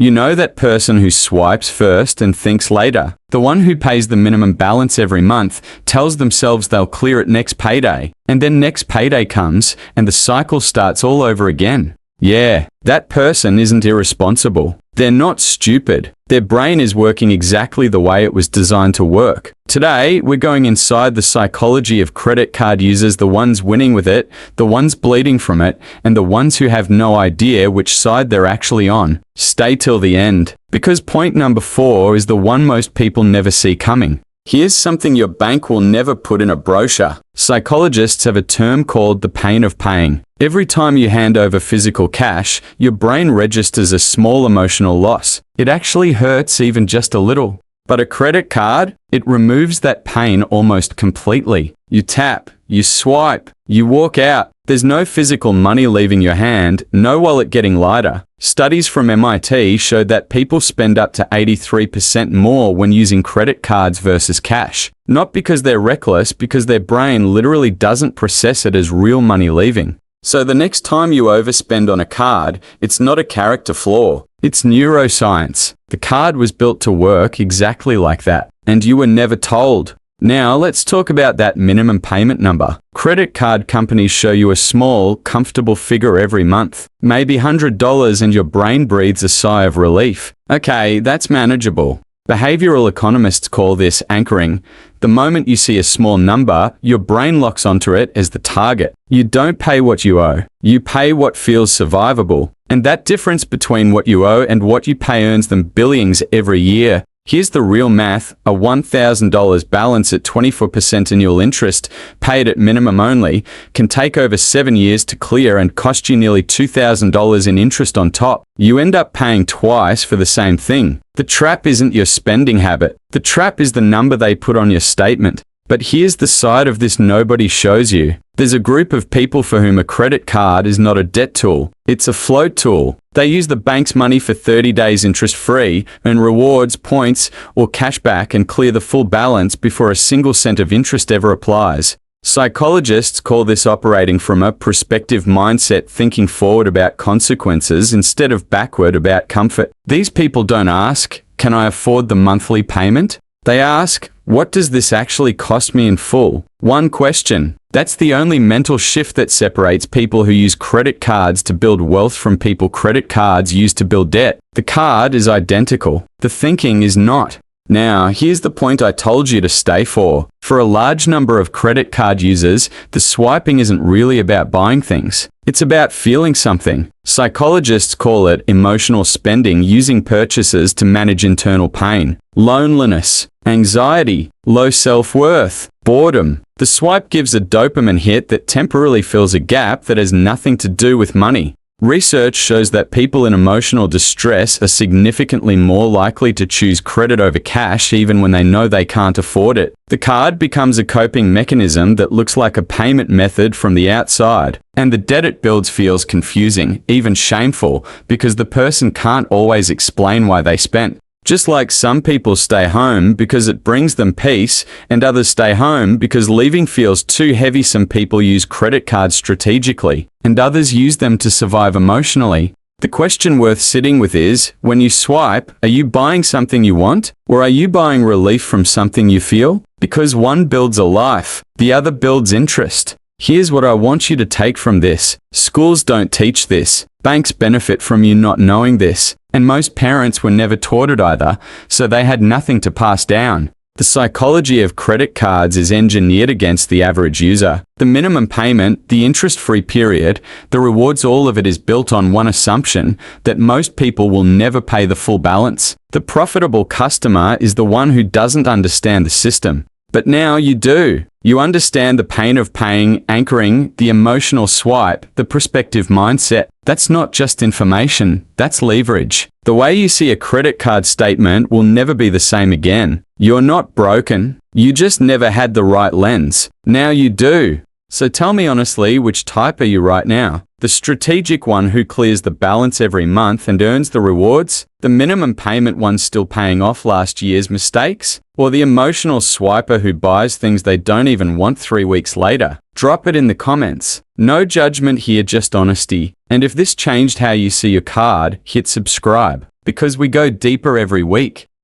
You know that person who swipes first and thinks later. The one who pays the minimum balance every month tells themselves they'll clear it next payday. And then next payday comes and the cycle starts all over again. Yeah, that person isn't irresponsible. They're not stupid. Their brain is working exactly the way it was designed to work. Today, we're going inside the psychology of credit card users, the ones winning with it, the ones bleeding from it, and the ones who have no idea which side they're actually on. Stay till the end, because point number 4 is the one most people never see coming. Here's something your bank will never put in a brochure. Psychologists have a term called the pain of paying. Every time you hand over physical cash, your brain registers a small emotional loss. It actually hurts even just a little. But a credit card, it removes that pain almost completely. You tap, you swipe, you walk out. There's no physical money leaving your hand, no wallet getting lighter. Studies from MIT showed that people spend up to 83% more when using credit cards versus cash. Not because they're reckless, because their brain literally doesn't process it as real money leaving. So the next time you overspend on a card, it's not a character flaw. It's neuroscience. The card was built to work exactly like that. And you were never told. Now let's talk about that minimum payment number. Credit card companies show you a small, comfortable figure every month. Maybe $100 and your brain breathes a sigh of relief. Okay, that's manageable. Behavioral economists call this anchoring. The moment you see a small number, your brain locks onto it as the target. You don't pay what you owe. You pay what feels survivable. And that difference between what you owe and what you pay earns them billions every year. Here's the real math. A $1,000 balance at 24% annual interest, paid at minimum only, can take over 7 years to clear and cost you nearly $2,000 in interest on top. You end up paying twice for the same thing. The trap isn't your spending habit. The trap is the number they put on your statement. But here's the side of this nobody shows you. There's a group of people for whom a credit card is not a debt tool. It's a float tool. They use the bank's money for 30 days interest-free, earn rewards, points, or cashback and clear the full balance before a single cent of interest ever applies. Psychologists call this operating from a prospective mindset, thinking forward about consequences instead of backward about comfort. These people don't ask, "Can I afford the monthly payment?" They ask, "What does this actually cost me in full?" One question. That's the only mental shift that separates people who use credit cards to build wealth from people credit cards use to build debt. The card is identical. The thinking is not. Now, here's the point I told you to stay for. For a large number of credit card users, the swiping isn't really about buying things. It's about feeling something. Psychologists call it emotional spending, using purchases to manage internal pain, loneliness, anxiety, low self-worth, boredom. The swipe gives a dopamine hit that temporarily fills a gap that has nothing to do with money. Research shows that people in emotional distress are significantly more likely to choose credit over cash even when they know they can't afford it. The card becomes a coping mechanism that looks like a payment method from the outside. And the debt it builds feels confusing, even shameful, because the person can't always explain why they spent. Just like some people stay home because it brings them peace, and others stay home because leaving feels too heavy. Some people use credit cards strategically, and others use them to survive emotionally. The question worth sitting with is, when you swipe, are you buying something you want, or are you buying relief from something you feel? Because one builds a life, the other builds interest. Here's what I want you to take from this. Schools don't teach this. Banks benefit from you not knowing this. And most parents were never taught it either, so they had nothing to pass down. The psychology of credit cards is engineered against the average user. The minimum payment, the interest-free period, the rewards, all of it is built on one assumption, that most people will never pay the full balance. The profitable customer is the one who doesn't understand the system. But now you do. You understand the pain of paying, anchoring, the emotional swipe, the prospective mindset. That's not just information, that's leverage. The way you see a credit card statement will never be the same again. You're not broken. You just never had the right lens. Now you do. So tell me honestly, which type are you right now? The strategic one who clears the balance every month and earns the rewards? The minimum payment one still paying off last year's mistakes? Or the emotional swiper who buys things they don't even want 3 weeks later? Drop it in the comments. No judgment here, just honesty. And if this changed how you see your card, hit subscribe. Because we go deeper every week.